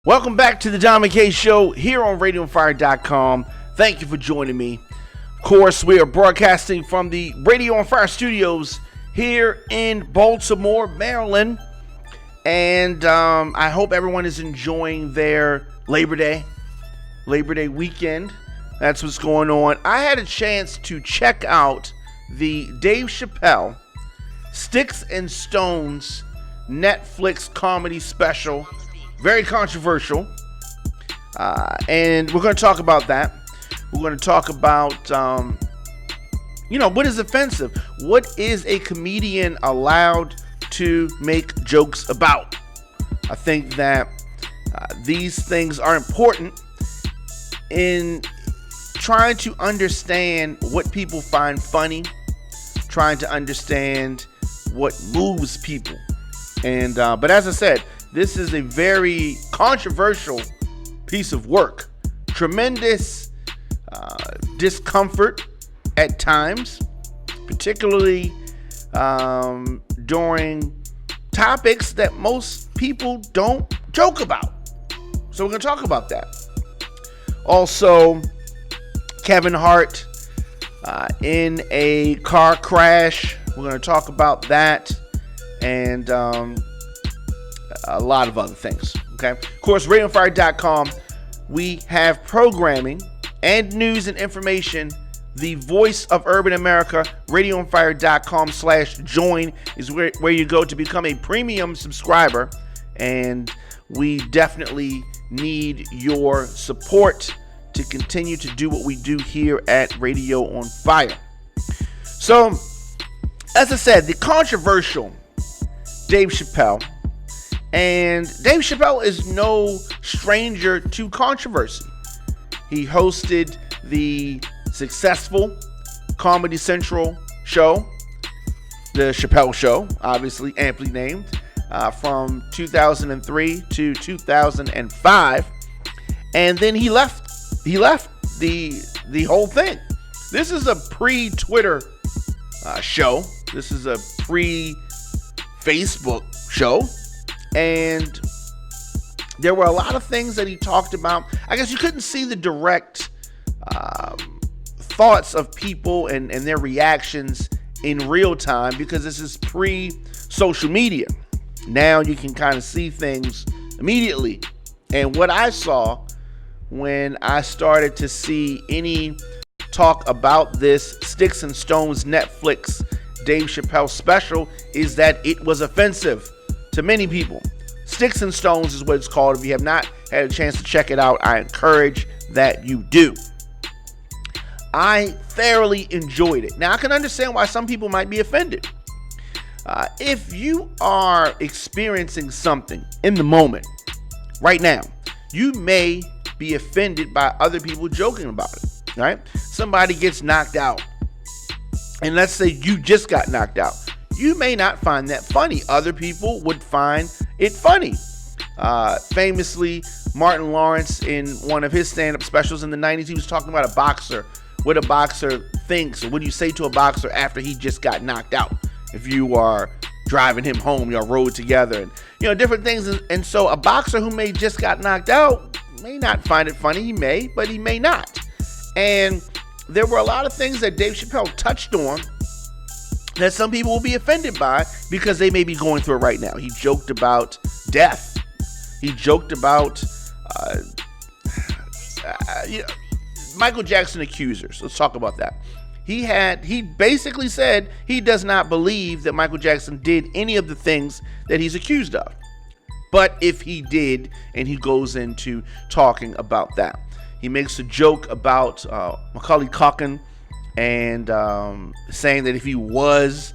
Welcome back to the John McKay Show here on RadioOnFire.com. Thank you for joining me. Of course, we are broadcasting from the Radio on Fire studios here in Baltimore, Maryland. And I hope everyone is enjoying their Labor Day weekend. That's what's going on. I had a chance to check out the Dave Chappelle Sticks and Stones Netflix comedy special. Very controversial. And we're going to talk about that. We're going to talk about, what is offensive? What is a comedian allowed to make jokes about? I think that these things are important in trying to understand what people find funny, trying to understand what moves people. And but as I said, this is a very controversial piece of work. Tremendous discomfort at times, particularly during topics that most people don't joke about. So we're going to talk about that. Also, Kevin Hart in a car crash. We're going to talk about that and a lot of other things. Okay. Of course, RadioFire.com. We have programming and news and information. The voice of urban America, RadioFire.com/join is where you go to become a premium subscriber. And we definitely need your support to continue to do what we do here at Radio on Fire. So, as I said, the controversial Dave Chappelle. And Dave Chappelle is no stranger to controversy. He hosted the successful Comedy Central show, The Chappelle Show, obviously amply named, from 2003 to 2005. And then he left the whole thing. This is a pre-Twitter show. This is a pre-Facebook show. And there were a lot of things that he talked about. I guess you couldn't see the direct thoughts of people and their reactions in real time because this is pre-social media. Now you can kind of see things immediately. And what I saw when I started to see any talk about this Sticks and Stones Netflix Dave Chappelle special is that it was offensive to many people. Sticks and Stones is what it's called. If you have not had a chance to check it out, I encourage that you do. I thoroughly enjoyed it. Now, I can understand why some people might be offended. If you are experiencing something in the moment, right now, you may be offended by other people joking about it, right? Somebody gets knocked out, and let's say you just got knocked out. You may not find that funny. Other people would find it funny. Famously, Martin Lawrence, in one of his stand-up specials in the 90s, he was talking about a boxer, what a boxer thinks, or what do you say to a boxer after he just got knocked out? If you are driving him home, y'all rode together, and different things. And so a boxer who may just got knocked out may not find it funny. He may, but he may not. And there were a lot of things that Dave Chappelle touched on that some people will be offended by because they may be going through it right now. He joked about death. He joked about Michael Jackson accusers. Let's talk about that. He basically said he does not believe that Michael Jackson did any of the things that he's accused of. But if he did, and he goes into talking about that. He makes a joke about Macaulay Culkin and saying that if he was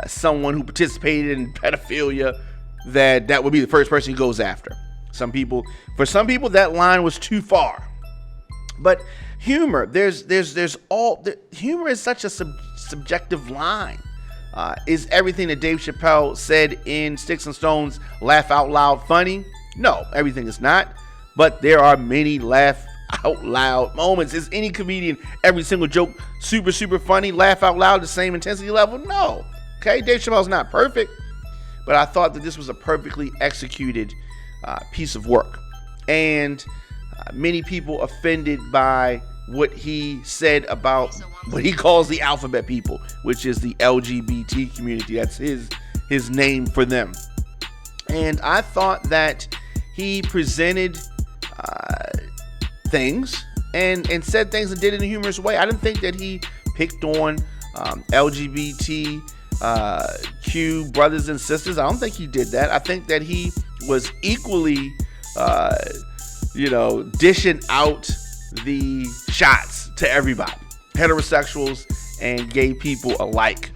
someone who participated in pedophilia, that would be the first person he goes after. For some people, that line was too far. But humor, humor is such a subjective line. Is everything that Dave Chappelle said in Sticks and Stones laugh out loud funny? No, everything is not. But there are many laugh out loud moments. Is any comedian, every single joke super, super funny, laugh out loud, the same intensity level? No. Okay, Dave Chappelle's not perfect, but I thought that this was a perfectly executed piece of work. and many people offended by what he said about what he calls the alphabet people, which is the LGBT community. That's his name for them. And I thought that he presented things and said things and did it in a humorous way. I didn't think that he picked on LGBTQ brothers and sisters. I don't think he did that. I think that he was equally, dishing out the shots to everybody, heterosexuals and gay people alike.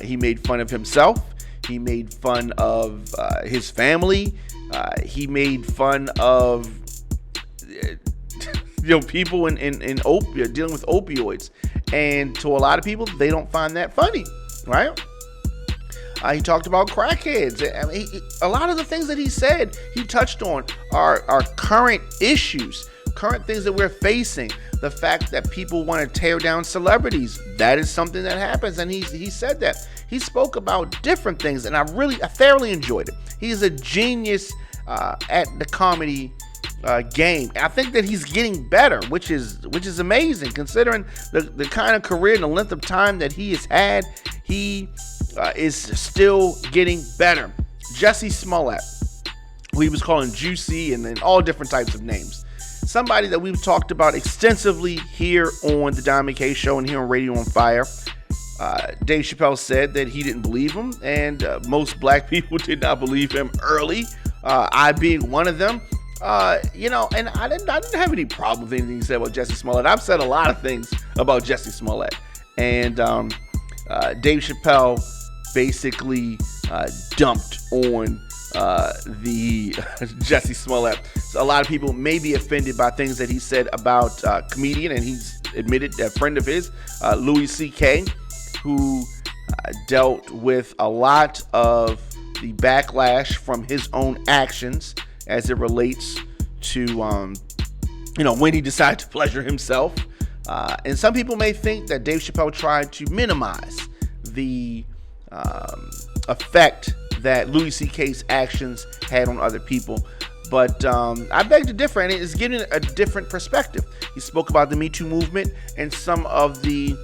He made fun of himself. He made fun of his family. He made fun of people in dealing with opioids, and to a lot of people, they don't find that funny, right? He talked about crackheads. I mean, a lot of the things that he said, he touched on are current issues, current things that we're facing. The fact that people want to tear down celebrities, that is something that happens, and he said that. He spoke about different things, and I thoroughly enjoyed it. He's a genius at the comedy game. I think that he's getting better, which is amazing considering the kind of career and the length of time that he has had. He is still getting better. Jesse Smollett, who he was calling Juicy and all different types of names. Somebody that we've talked about extensively here on the Don McKay Show and here on Radio on Fire. Dave Chappelle said that he didn't believe him, and most black people did not believe him early. I being one of them. And I didn't have any problem with anything he said about Jesse Smollett. I've said a lot of things about Jesse Smollett, and Dave Chappelle basically dumped on the Jesse Smollett. So a lot of people may be offended by things that he said about comedian, and he's admitted that friend of his, Louis C.K., who dealt with a lot of the backlash from his own actions as it relates to, when he decided to pleasure himself. And some people may think that Dave Chappelle tried to minimize the effect that Louis C.K.'s actions had on other people. But I beg to differ, and it's giving a different perspective. He spoke about the Me Too movement and some of the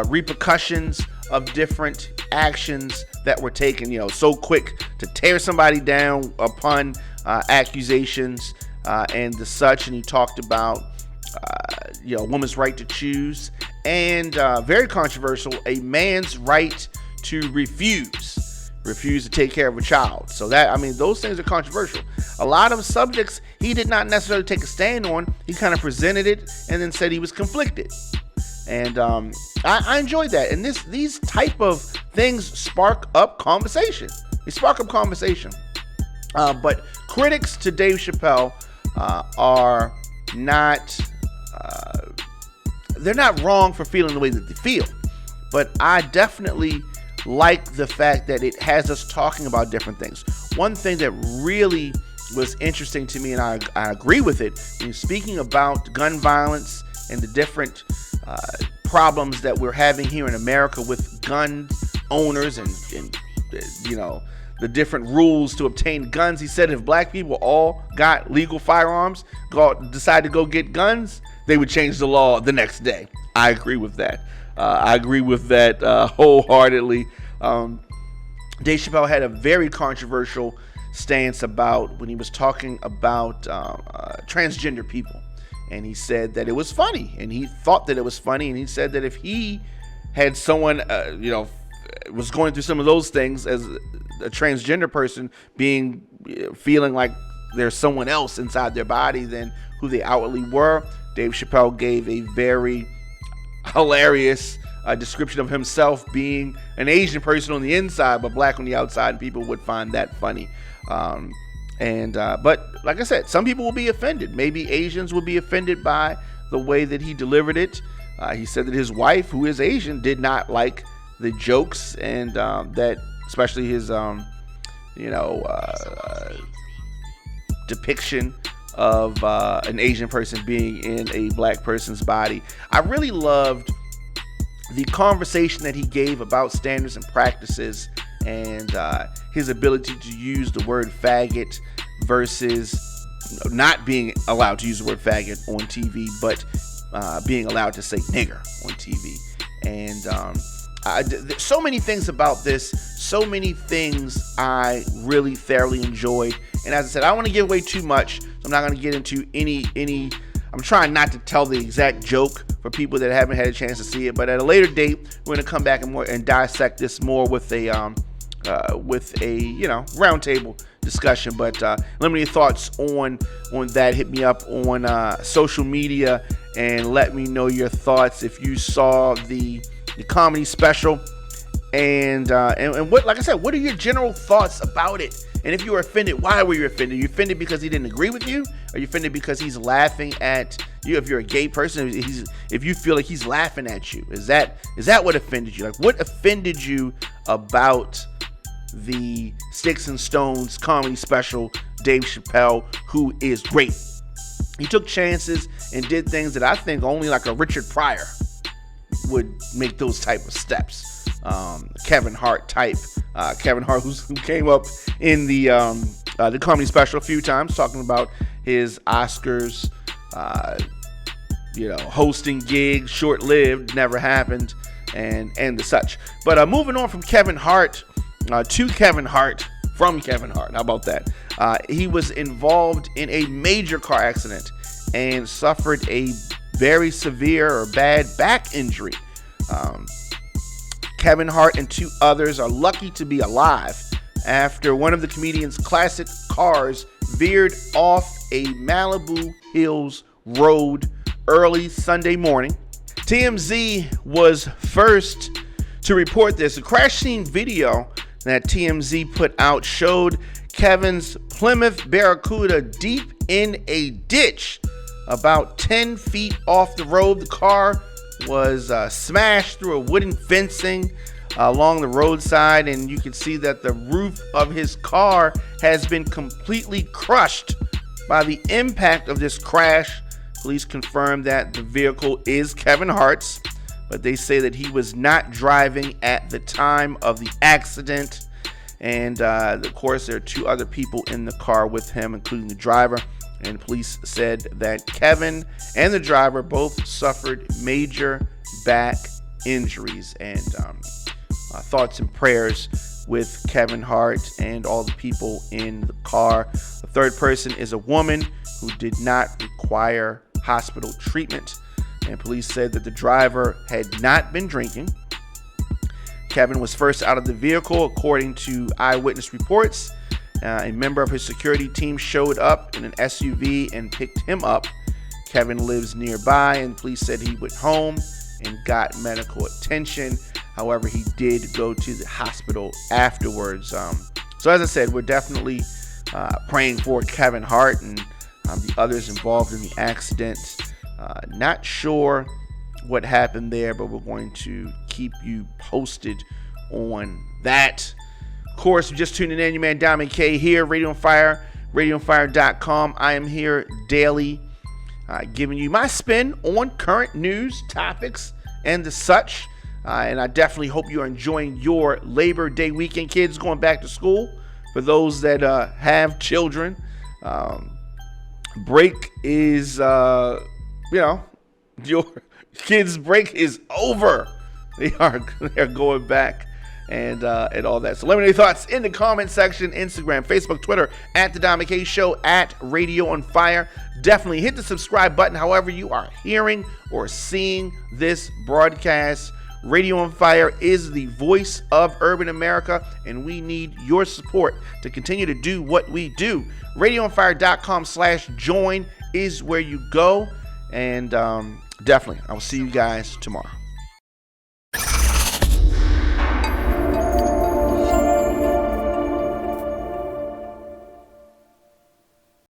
repercussions of different actions that were taken, so quick to tear somebody down upon accusations and the such. And he talked about a woman's right to choose, and very controversial, a man's right to refuse to take care of a child. So those things are controversial. A lot of subjects he did not necessarily take a stand on. He kind of presented it and then said he was conflicted. And I enjoyed that. And these type of things spark up conversation. They spark up conversation. But critics to Dave Chappelle are not, they're not wrong for feeling the way that they feel. But I definitely like the fact that it has us talking about different things. One thing that really was interesting to me, and I agree with it, when speaking about gun violence and the different problems that we're having here in America with gun owners and the different rules to obtain guns. He said if black people all got legal firearms, decided to go get guns, they would change the law the next day. I agree with that. Wholeheartedly. Dave Chappelle had a very controversial stance about when he was talking about transgender people. And he said that it was funny, and he thought that it was funny, and he said that if he had someone, was going through some of those things as a transgender person, feeling like there's someone else inside their body than who they outwardly were, Dave Chappelle gave a very hilarious description of himself being an Asian person on the inside, but black on the outside, and people would find that funny. But like I said, some people will be offended. Maybe Asians will be offended by the way that he delivered it. He said that his wife, who is Asian, did not like the jokes, and that especially his, depiction of an Asian person being in a black person's body. I really loved the conversation that he gave about standards and practices, and his ability to use the word faggot versus not being allowed to use the word faggot on TV, but being allowed to say nigger on TV. And so many things about this, so many things I really thoroughly enjoyed. And as I said, I don't want to give away too much, so I'm not going to get into any. I'm trying not to tell the exact joke for people that haven't had a chance to see it. But at a later date, we're going to come back and dissect this more with a roundtable discussion. But let me know your thoughts on that. Hit me up on social media and let me know your thoughts if you saw the comedy special, and what, like I said, what are your general thoughts about it? And if you were offended, why were you offended? Are you offended because he didn't agree with you? Are you offended because he's laughing at you? If you're a gay person, if you feel like he's laughing at you, is that what offended you? Like, what offended you about the Sticks and Stones comedy special, Dave Chappelle, who is great? He took chances and did things that I think only like a Richard Pryor would make those type of steps. Kevin Hart type. Kevin Hart, who came up in the comedy special a few times, talking about his Oscars, hosting gig, short-lived, never happened, and the such. But moving on from Kevin Hart to Kevin Hart, from Kevin Hart. How about that? He was involved in a major car accident and suffered a very severe or bad back injury. Kevin Hart and two others are lucky to be alive after one of the comedian's classic cars veered off a Malibu Hills road early Sunday morning. TMZ was first to report this. The crash scene video that TMZ put out showed Kevin's Plymouth Barracuda deep in a ditch about 10 feet off the road. The car was smashed through a wooden fencing along the roadside, and you can see that the roof of his car has been completely crushed by the impact of this crash. Police confirmed that the vehicle is Kevin Hart's, but they say that he was not driving at the time of the accident. And of course, there are two other people in the car with him, including the driver. And police said that Kevin and the driver both suffered major back injuries. And thoughts and prayers with Kevin Hart and all the people in the car. The third person is a woman who did not require hospital treatment. And police said that the driver had not been drinking. Kevin was first out of the vehicle, according to eyewitness reports. A member of his security team showed up in an SUV and picked him up. Kevin lives nearby, and police said he went home and got medical attention. However, he did go to the hospital afterwards. So as I said, we're definitely praying for Kevin Hart and the others involved in the accident. Not sure what happened there, but we're going to keep you posted on that. Of course, just tuning in, your man Diamond K here, Radio on Fire, radioonfire.com. I am here daily giving you my spin on current news, topics, and the such. And I definitely hope you're enjoying your Labor Day weekend, kids going back to school. For those that have children, break is, your kids' break is over. They're going back and all that. So let me know your thoughts in the comment section, Instagram, Facebook, Twitter, at The Diamond K Show, at Radio on Fire. Definitely hit the subscribe button however you are hearing or seeing this broadcast. Radio on Fire is the voice of urban America, and we need your support to continue to do what we do. RadioOnFire.com/join is where you go. And definitely, I will see you guys tomorrow.